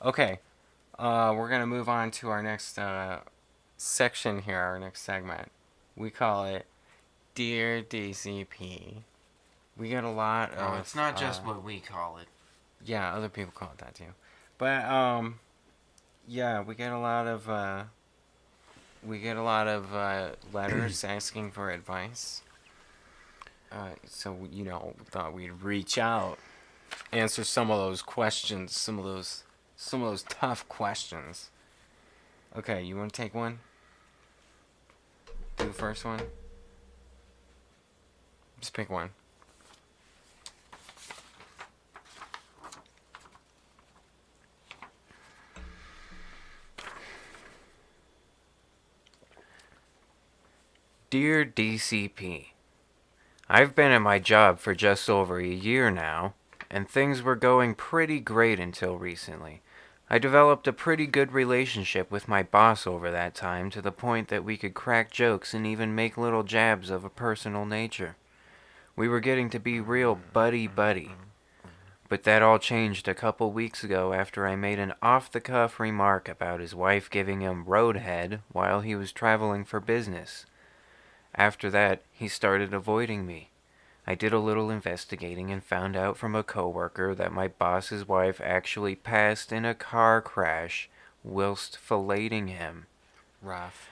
Okay. We're gonna move on to our next section here, our next segment. We call it Dear DCP. We get a lot Oh, of it's not just what we call it. yeah, other people call it that too. But yeah, we get a lot of letters asking for advice. So thought we'd reach out, answer some of those questions, some of those tough questions. Okay, you want to take one? Do the first one. Just pick one. Dear DCP, I've been at my job for just over a year now, and things were going pretty great until recently. I developed a pretty good relationship with my boss over that time to the point that we could crack jokes and even make little jabs of a personal nature. We were getting to be real buddy-buddy. But that all changed a couple weeks ago after I made an off-the-cuff remark about his wife giving him roadhead while he was traveling for business. After that, he started avoiding me. I did a little investigating and found out from a coworker that my boss's wife actually passed in a car crash whilst filleting him. Rough.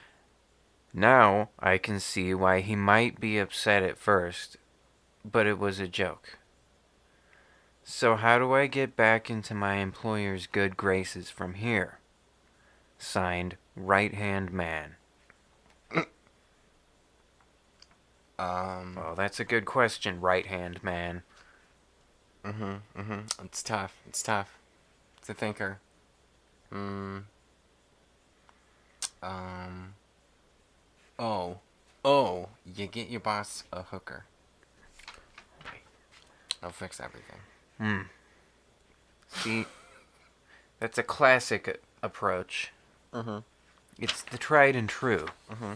Now I can see why he might be upset at first, but it was a joke. So how do I get back into my employer's good graces from here? Signed, Right Hand Man. Well, that's a good question, Right Hand Man. It's tough. It's tough. It's a thinker. Mm. Um. Oh. Oh. You get your boss a hooker. I'll fix everything. See, that's a classic approach. Mm-hmm. It's the tried and true. Mm-hmm.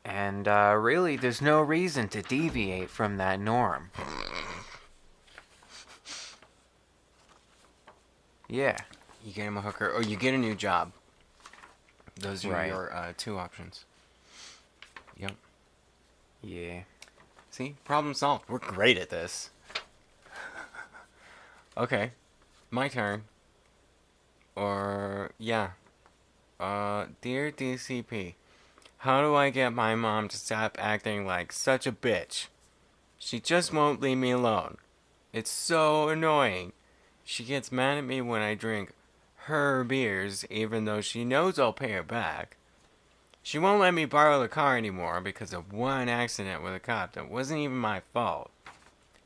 And really, there's no reason to deviate from that norm. Yeah. You get him a hooker, or you get a new job. Those are Right. your two options. Yep. Yeah. See? Problem solved. We're great at this. Okay. My turn. Or, yeah. Dear DCP, how do I get my mom to stop acting like such a bitch? She just won't leave me alone. It's so annoying. She gets mad at me when I drink her beers, even though she knows I'll pay her back. She won't let me borrow the car anymore because of one accident with a cop that wasn't even my fault.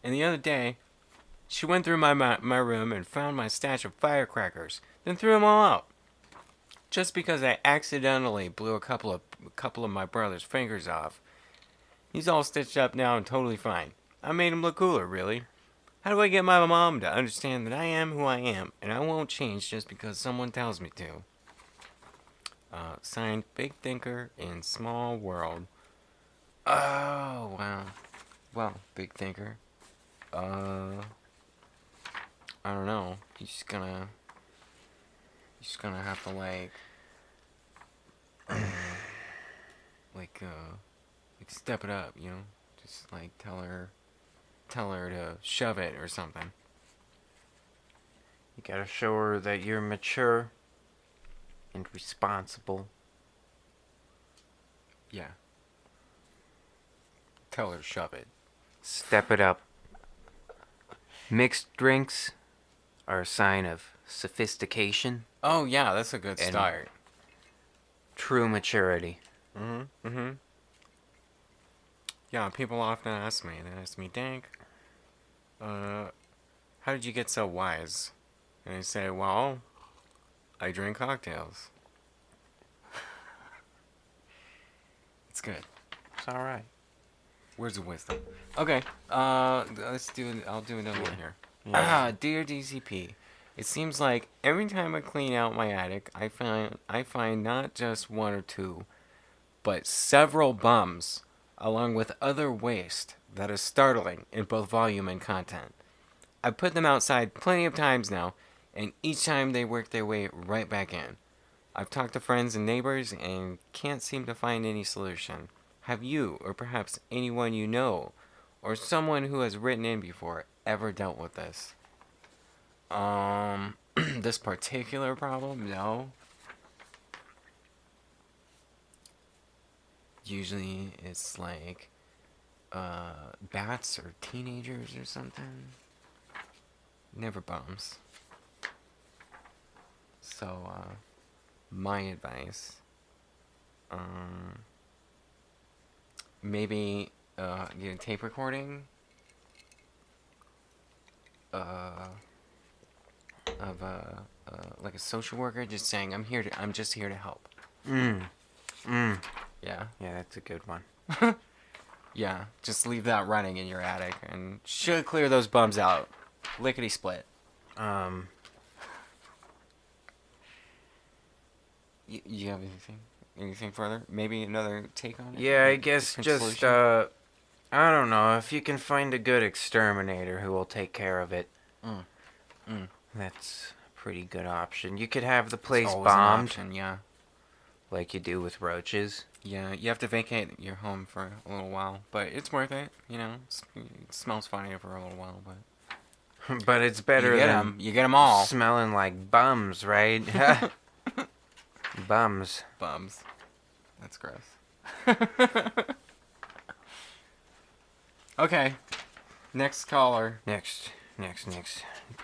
And the other day, she went through my room and found my stash of firecrackers, then threw them all out. Just because I accidentally blew a couple of my brother's fingers off. He's all stitched up now and totally fine. I made him look cooler, really. How do I get my mom to understand that I am who I am and I won't change just because someone tells me to? Signed, Big Thinker in Small World. Oh, wow. Well, Big Thinker. I don't know. You're just gonna have to like step it up, you know? Just like tell her to shove it or something. You gotta show her that you're mature and responsible. Yeah. Tell her to shove it. Step it up. Mixed drinks are a sign of sophistication, Oh yeah, that's a good And- start. true maturity. Yeah, people often ask me. They ask me, Dank, how did you get so wise? And I say, well, I drink cocktails. It's good. It's alright. Words of wisdom. Okay, I'll do another one here. Yeah. Dear DCP, it seems like every time I clean out my attic, I find not just one or two, but several bums, along with other waste that is startling in both volume and content. I've put them outside plenty of times now, and each time they work their way right back in. I've talked to friends and neighbors and can't seem to find any solution. Have you, or perhaps anyone you know, or someone who has written in before, ever dealt with this? This particular problem? No. Usually it's like, bats or teenagers or something. Never bums. So, my advice, maybe, get a tape recording, of like a social worker just saying, I'm just here to help. Mm. Mm. Yeah. Yeah, that's a good one. Yeah, just leave that running in your attic and should clear those bums out. Lickety split. You have anything? Anything further? Maybe another take on it? Yeah, I guess Different just, solution? I don't know, if you can find a good exterminator who will take care of it. Mm. Mm. That's a pretty good option. You could have the It's place always an bombed, option, yeah. like you do with roaches. Yeah, you have to vacate your home for a little while, but it's worth it, you know. It smells funny for a little while, but But it's better you get than them. You get them all. smelling like bums, right? Bums. Bums. That's gross. Okay. Next caller. Next.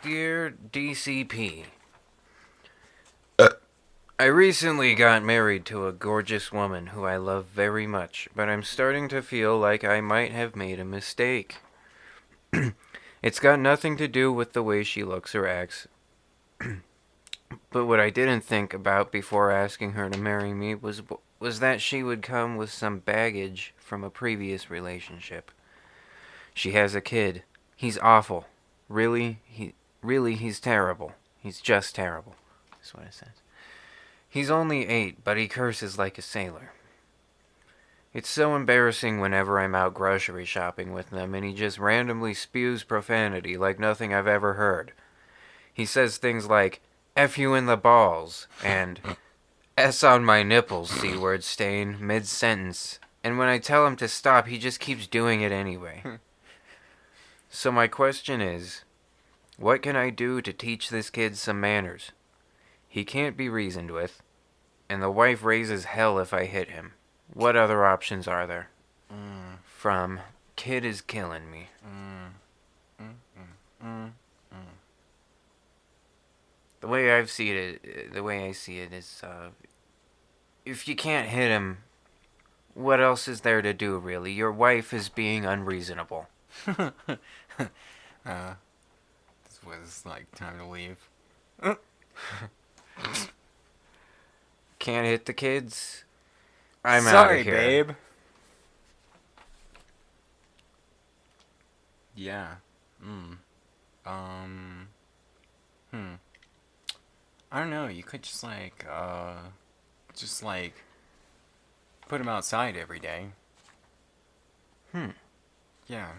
Dear DCP, I recently got married to a gorgeous woman who I love very much, but I'm starting to feel like I might have made a mistake. It's got nothing to do with the way she looks or acts, but what I didn't think about before asking her to marry me was that she would come with some baggage from a previous relationship. She has a kid. He's awful. Really, he's terrible. He's just terrible. That's what it says. He's only 8, but he curses like a sailor. It's so embarrassing whenever I'm out grocery shopping with them, and he just randomly spews profanity like nothing I've ever heard. He says things like, F you in the balls, and S on my nipples, C-word stain, mid-sentence. And when I tell him to stop, he just keeps doing it anyway. So my question is, what can I do to teach this kid some manners? He can't be reasoned with, and the wife raises hell if I hit him. What other options are there? From Kid is Killing Me. The way I see it is, if you can't hit him, what else is there to do, really? Your wife is being unreasonable. This was like time to leave. Can't hit the kids? I'm out Sorry, of here. babe. Yeah. I don't know. You could just put him outside every day. Yeah.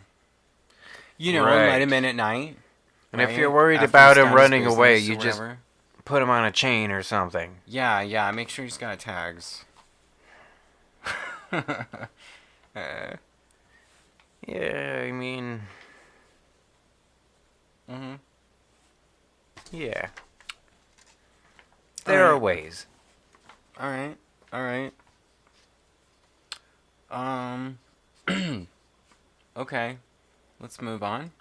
You know, Right. let him in at night. And if right? you're worried After about he's him done his running away, business you or just whatever. put him on a chain or something. Yeah. Make sure he's got tags. Yeah, I mean, yeah. There are Alright. ways. All right. Okay. Let's move on.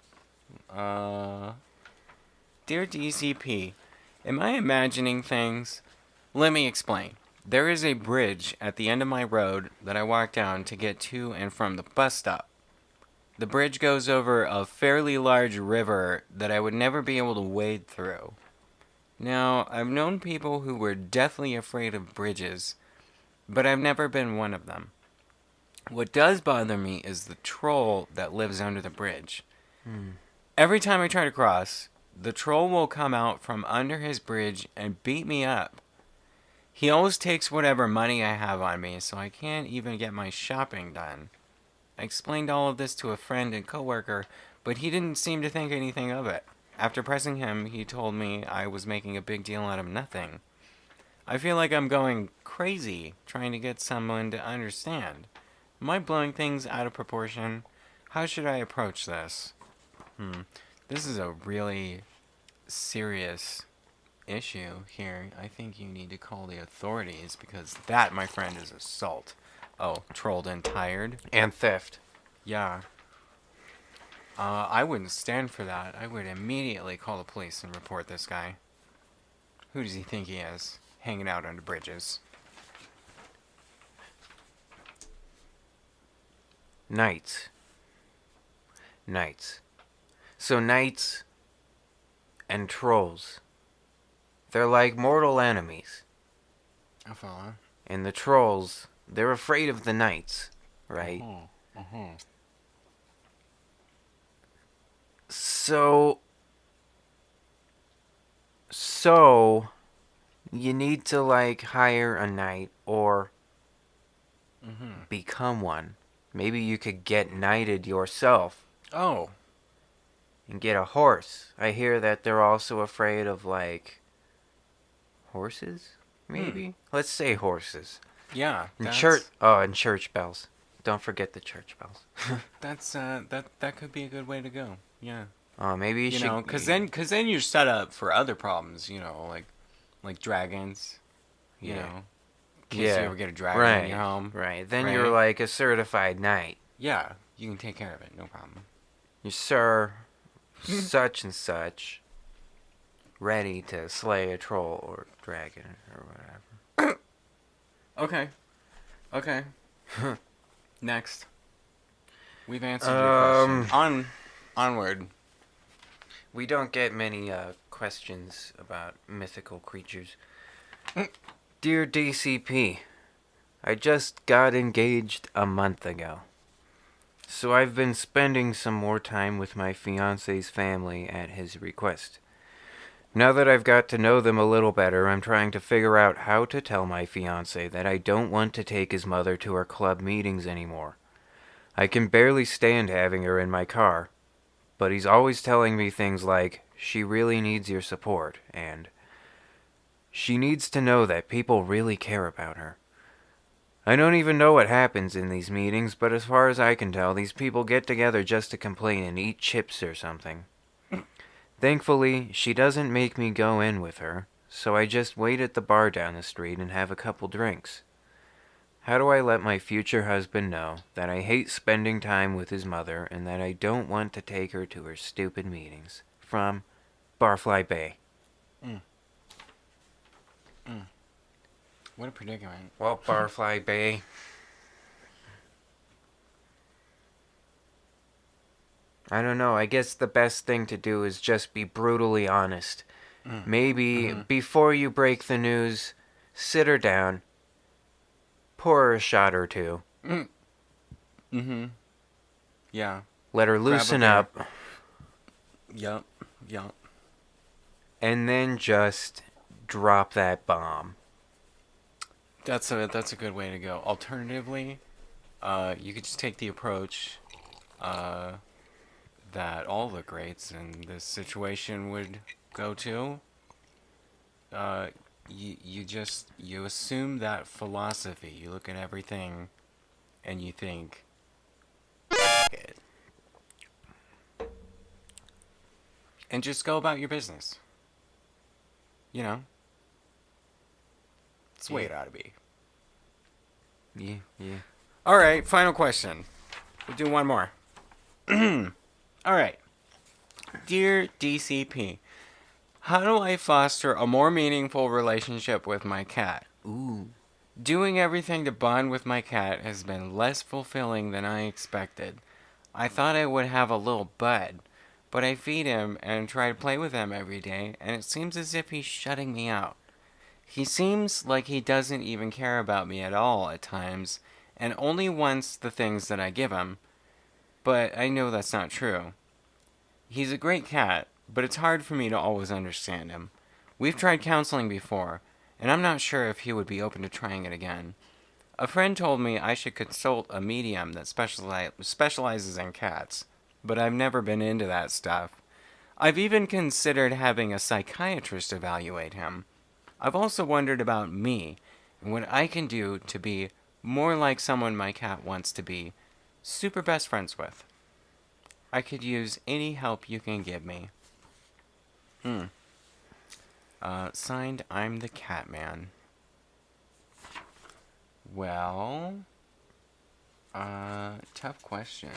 Dear DCP, am I imagining things? Let me explain. There is a bridge at the end of my road that I walk down to get to and from the bus stop. The bridge goes over a fairly large river that I would never be able to wade through. Now, I've known people who were deathly afraid of bridges, but I've never been one of them. What does bother me is the troll that lives under the bridge. Every time I try to cross, the troll will come out from under his bridge and beat me up. He always takes whatever money I have on me, so I can't even get my shopping done. I explained all of this to a friend and coworker, but he didn't seem to think anything of it. After pressing him, he told me I was making a big deal out of nothing. I feel like I'm going crazy trying to get someone to understand. Am I blowing things out of proportion? How should I approach this? This is a really serious issue here. I think you need to call the authorities because that, my friend, is assault. Oh, trolled and tired? And theft. Yeah. I wouldn't stand for that. I would immediately call the police and report this guy. Who does he think he is? Hanging out under bridges. Knights. So knights and trolls, they're like mortal enemies. I follow. And the trolls, they're afraid of the knights, right? So you need to like hire a knight or become one. Maybe you could get knighted yourself Oh. and get a horse. I hear that they're also afraid of like horses, maybe. Let's say horses. Yeah. And church bells. Don't forget the church bells. That's that could be a good way to go. Yeah. Oh, maybe you should. know, cause then you're set up for other problems. You know, like dragons. You Yeah. know, in case you ever get a dragon right, in your home. right. Then right? you're like a certified knight. Yeah, you can take care of it. No problem. You sir, such and such, ready to slay a troll or dragon or whatever. Okay. Next. We've answered your question. Onward. We don't get many questions about mythical creatures. Dear DCP, I just got engaged a month ago. So I've been spending some more time with my fiance's family at his request. Now that I've got to know them a little better, I'm trying to figure out how to tell my fiance that I don't want to take his mother to our club meetings anymore. I can barely stand having her in my car, but he's always telling me things like, she really needs your support, and she needs to know that people really care about her. I don't even know what happens in these meetings, but as far as I can tell, these people get together just to complain and eat chips or something. Thankfully, she doesn't make me go in with her, so I just wait at the bar down the street and have a couple drinks. How do I let my future husband know that I hate spending time with his mother and that I don't want to take her to her stupid meetings? From Barfly Bay. What a predicament. Well, Barfly Bay. I don't know. I guess the best thing to do is just be brutally honest. Maybe before you break the news, sit her down, pour her a shot or two. Yeah. Let her loosen beer. up, Yup. and then just drop that bomb. That's a good way to go. Alternatively, you could just take the approach that all the greats in this situation would go to. You assume that philosophy. You look at everything, and you think, it, and just go about your business. You know, it's the way it ought to be. Yeah. All right, final question. We'll do one more. All right. Dear DCP, how do I foster a more meaningful relationship with my cat? Ooh. Doing everything to bond with my cat has been less fulfilling than I expected. I thought I would have a little bud, but I feed him and try to play with him every day, and it seems as if he's shutting me out. He seems like he doesn't even care about me at all at times, and only wants the things that I give him. But I know that's not true. He's a great cat, but it's hard for me to always understand him. We've tried counseling before, and I'm not sure if he would be open to trying it again. A friend told me I should consult a medium that specializes in cats, but I've never been into that stuff. I've even considered having a psychiatrist evaluate him. I've also wondered about me and what I can do to be more like someone my cat wants to be super best friends with. I could use any help you can give me. Signed, I'm the cat man. Well, tough question.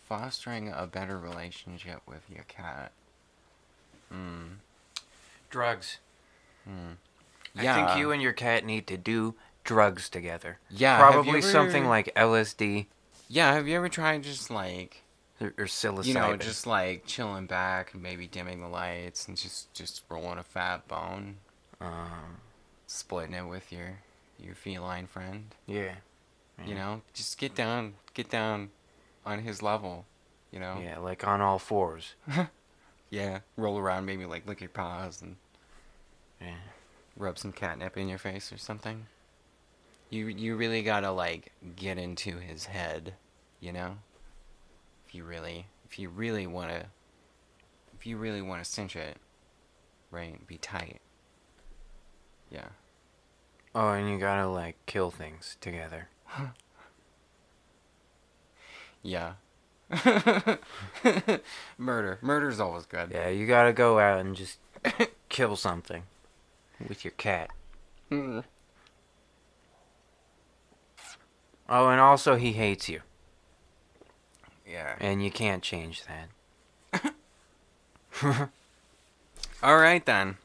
Fostering a better relationship with your cat. Drugs. Yeah. I think you and your cat need to do drugs together. Yeah, have you Probably ever- something like LSD Yeah, have you ever tried just like, or psilocybin. you know, just like chilling back and maybe dimming the lights and just rolling a fat bone, splitting it with your feline friend? Yeah. You know, just get down on his level, you know? Yeah, like on all fours. Yeah, roll around, maybe like lick your paws and Yeah. rub some catnip in your face or something. You really gotta like get into his head, you know? If you really wanna cinch it, right? Be tight. Yeah. Oh, and you gotta like kill things together. Yeah. Murder's always good. Yeah, you gotta go out and just kill something with your cat. Mm. Oh, and also he hates you, Yeah. and you can't change that. All right then.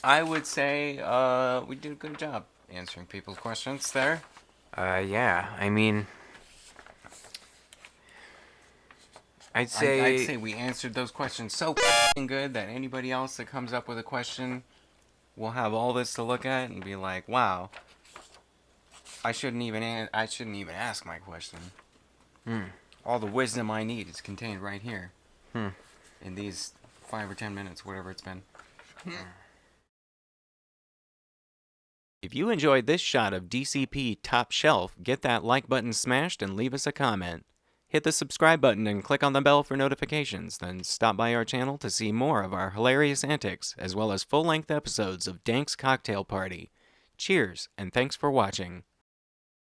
I would say we did a good job answering people's questions there. Yeah, I mean, I'd say, I'd say we answered those questions so f***ing good that anybody else that comes up with a question will have all this to look at and be like, "Wow, I shouldn't even ask my question. All the wisdom I need is contained right here in these 5 or 10 minutes, whatever it's been." If you enjoyed this shot of DCP Top Shelf, get that like button smashed and leave us a comment. Hit the subscribe button and click on the bell for notifications, then stop by our channel to see more of our hilarious antics, as well as full-length episodes of Dank's Cocktail Party. Cheers, and thanks for watching.